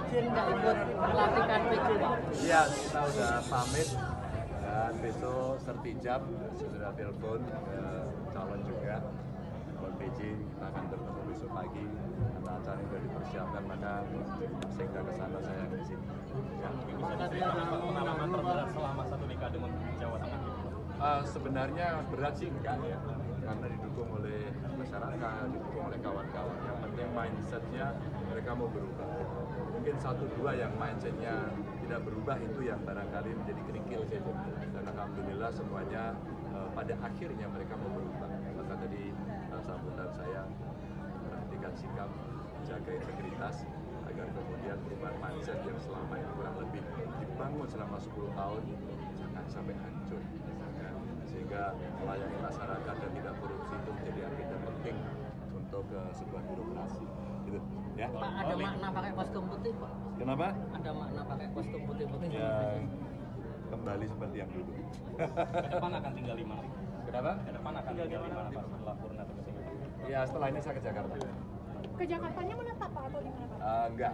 izin nggak ikut pelantikan PJ, Pak? Iya, kita udah pamit dan besok sertijab sudah telepon ke calon juga calon PJ, kita akan bertemu besok pagi karena acara sudah dipersiapkan, maka sehingga ke sana saya di sini. Ya. Bisa diceritakan Pak pengalaman terberat selama 1 dekade memimpin Jawa Tengah? Sebenarnya berat sih enggak ya, karena didukung oleh masyarakat, didukung oleh kawan-kawan. Yang penting mindsetnya mereka mau berubah. Mungkin 1-2 yang mindsetnya tidak berubah itu yang barangkali menjadi kerikil saja. Dan alhamdulillah semuanya pada akhirnya mereka mau berubah. Maka tadi sambutan saya perhatikan sikap, jaga integritas agar kemudian perubahan mindset yang selama ini kurang lebih dibangun selama 10 tahun jangan sampai hancur. Sehingga melayani masyarakat dan tidak korupsi itu menjadi agenda penting untuk sebuah birokrasi. Gitu, ya. Pak, ada makna pakai kostum putih, Pak? Kenapa? Ada makna pakai kostum putih-putih? Ya, kembali seperti yang dulu. Ke depan akan tinggal di mana? Kenapa? Ke depan akan tinggal di mana Pak setelah Purna tugas ini? Ya, setelah ini saya ke Jakarta. Ke Jakartanya menetap Pak atau di mana Pak? Enggak.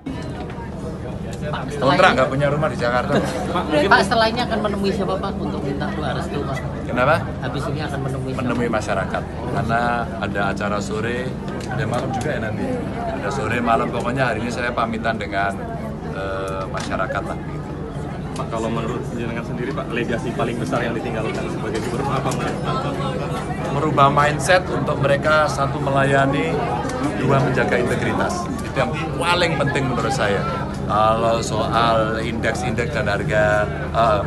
Pak, Kontrak nggak punya rumah di Jakarta. Pak, setelah ini akan menemui siapa, Pak, untuk minta doa restu, Pak? Kenapa? Habis ini akan menemui siapa? Menemui masyarakat karena ada acara sore, ada malam juga ya nanti. Ada sore malam, pokoknya hari ini saya pamitan dengan masyarakat lah. Pak, kalau menurut jenengan sendiri Pak, legasi paling besar yang ditinggalkan sebagai gubernur apa menurut Pak? Merubah mindset untuk mereka, satu melayani, dua menjaga integritas. Itu yang paling penting menurut saya. Kalau soal indeks-indeks dan harga,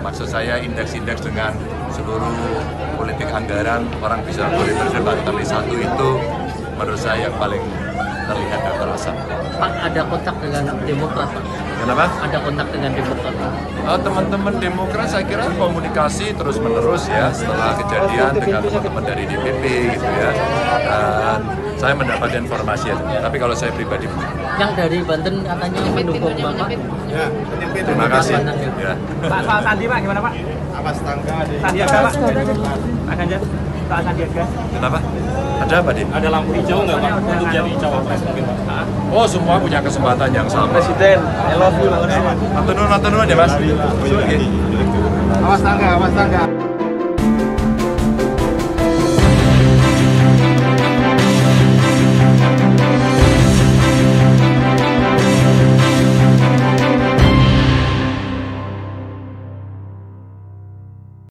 maksud saya indeks-indeks dengan seluruh politik anggaran, orang bisa boleh berdebat, tapi satu itu menurut saya yang paling terlihat dan terasa. Pak, ada kontak dengan Demokrat, Pak? Kenapa? Ada kontak dengan Demokrat, Pak? Teman-teman Demokrat saya kira komunikasi terus-menerus ya setelah kejadian dengan teman-teman dari DPP gitu ya. Dan saya mendapat informasi ya. Tapi kalau saya pribadi Yang dari Banten katanya mendukung Bapak. Ya, terima kasih. Ya. Pak, soal Sandi Pak, gimana Pak? Awas tangga di Sandiaga Pak? Pak Ganjar, soal Sandiaga. Kenapa? Ada apa, Din? Ada lampu hijau nggak Pak untuk jadi cawapres mungkin Pak? Oh, semua punya kesempatan yang sama. Presiden, I love you. Matur nuwun ya, Mas. awas tangga, awas tangga.